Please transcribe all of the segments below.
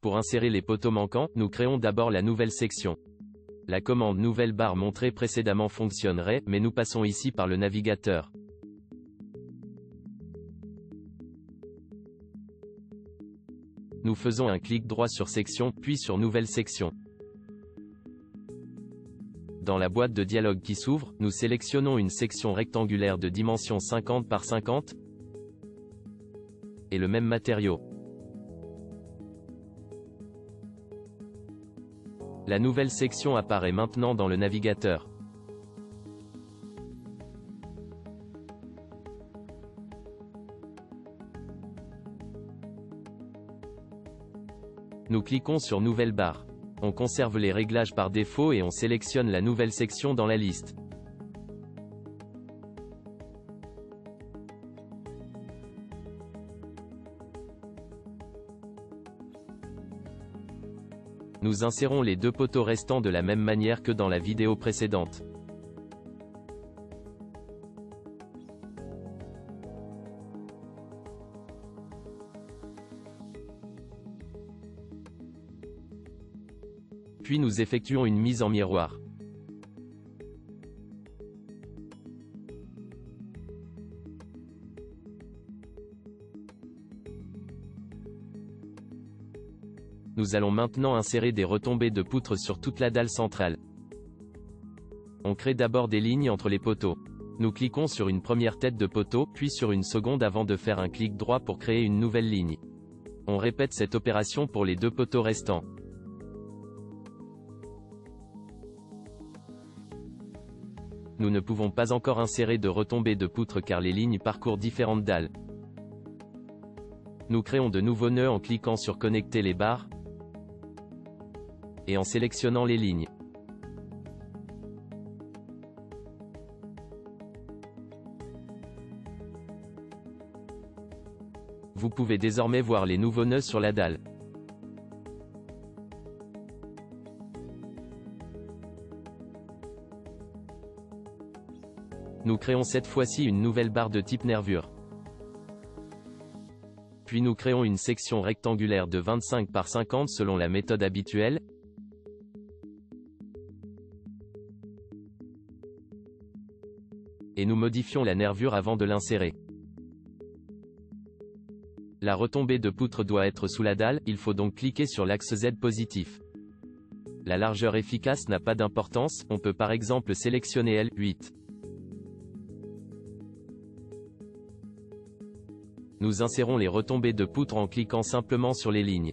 Pour insérer les poteaux manquants, nous créons d'abord la nouvelle section. La commande nouvelle barre montrée précédemment fonctionnerait, mais nous passons ici par le navigateur. Nous faisons un clic droit sur section, puis sur nouvelle section. Dans la boîte de dialogue qui s'ouvre, nous sélectionnons une section rectangulaire de dimension 50 par 50 et le même matériau. La nouvelle section apparaît maintenant dans le navigateur. Nous cliquons sur Nouvelle barre. On conserve les réglages par défaut et on sélectionne la nouvelle section dans la liste. Nous insérons les deux poteaux restants de la même manière que dans la vidéo précédente. Puis nous effectuons une mise en miroir. Nous allons maintenant insérer des retombées de poutres sur toute la dalle centrale. On crée d'abord des lignes entre les poteaux. Nous cliquons sur une première tête de poteau, puis sur une seconde avant de faire un clic droit pour créer une nouvelle ligne. On répète cette opération pour les deux poteaux restants. Nous ne pouvons pas encore insérer de retombées de poutres car les lignes parcourent différentes dalles. Nous créons de nouveaux nœuds en cliquant sur Connecter les barres et en sélectionnant les lignes. Vous pouvez désormais voir les nouveaux nœuds sur la dalle. Nous créons cette fois-ci une nouvelle barre de type nervure. Puis nous créons une section rectangulaire de 25 par 50 selon la méthode habituelle. Et nous modifions la nervure avant de l'insérer. La retombée de poutre doit être sous la dalle, il faut donc cliquer sur l'axe Z positif. La largeur efficace n'a pas d'importance, on peut par exemple sélectionner L8. Nous insérons les retombées de poutre en cliquant simplement sur les lignes.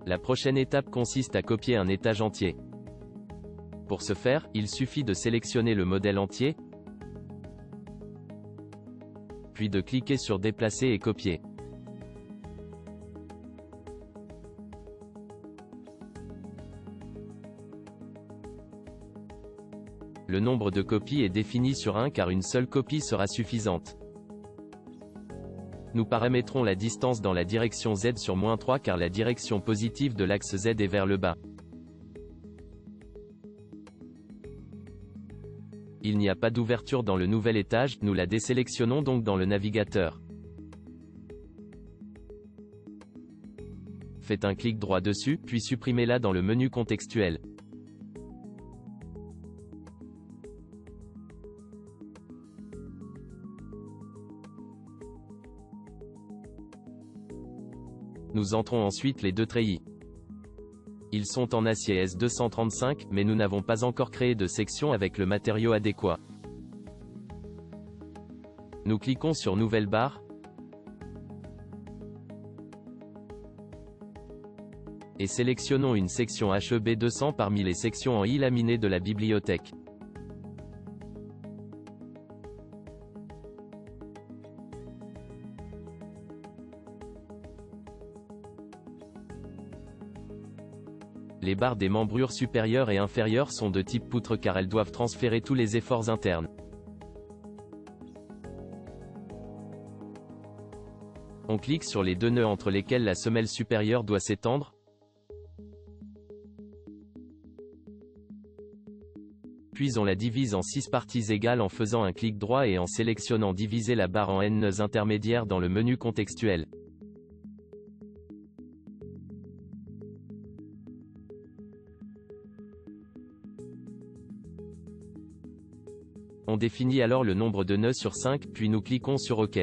La prochaine étape consiste à copier un étage entier. Pour ce faire, il suffit de sélectionner le modèle entier, puis de cliquer sur Déplacer et copier. Le nombre de copies est défini sur 1 car une seule copie sera suffisante. Nous paramétrons la distance dans la direction Z sur -3 car la direction positive de l'axe Z est vers le bas. Il n'y a pas d'ouverture dans le nouvel étage, nous la désélectionnons donc dans le navigateur. Faites un clic droit dessus, puis supprimez-la dans le menu contextuel. Nous entrons ensuite les deux treillis. Ils sont en acier S235, mais nous n'avons pas encore créé de section avec le matériau adéquat. Nous cliquons sur Nouvelle barre et sélectionnons une section HEB 200 parmi les sections en I laminé de la bibliothèque. Les barres des membrures supérieures et inférieures sont de type poutre car elles doivent transférer tous les efforts internes. On clique sur les deux nœuds entre lesquels la semelle supérieure doit s'étendre. Puis on la divise en 6 parties égales en faisant un clic droit et en sélectionnant diviser la barre en n nœuds intermédiaires dans le menu contextuel. On définit alors le nombre de nœuds sur 5, puis nous cliquons sur OK.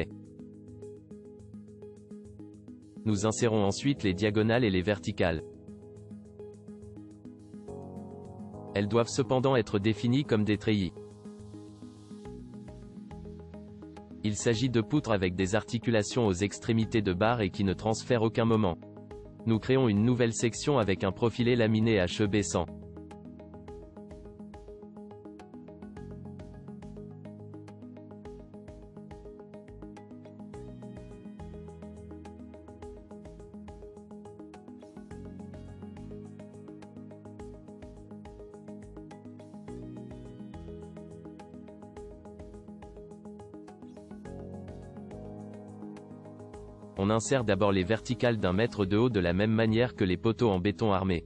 Nous insérons ensuite les diagonales et les verticales. Elles doivent cependant être définies comme des treillis. Il s'agit de poutres avec des articulations aux extrémités de barre et qui ne transfèrent aucun moment. Nous créons une nouvelle section avec un profilé laminé HE baissant. On insère d'abord les verticales d'1 mètre de haut de la même manière que les poteaux en béton armé.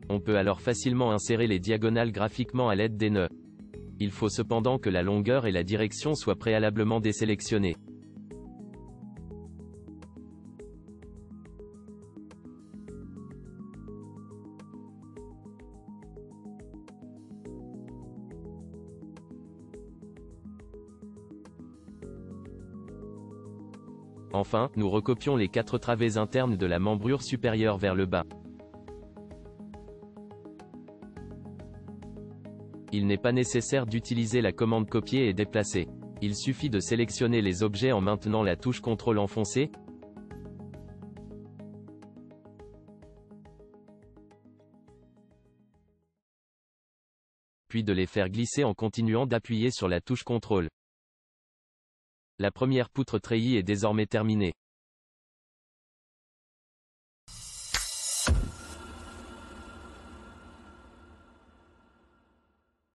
On peut alors facilement insérer les diagonales graphiquement à l'aide des nœuds. Il faut cependant que la longueur et la direction soient préalablement désélectionnées. Enfin, nous recopions les 4 travées internes de la membrure supérieure vers le bas. Il n'est pas nécessaire d'utiliser la commande copier et déplacer. Il suffit de sélectionner les objets en maintenant la touche CTRL enfoncée, puis de les faire glisser en continuant d'appuyer sur la touche CTRL. La première poutre treillis est désormais terminée.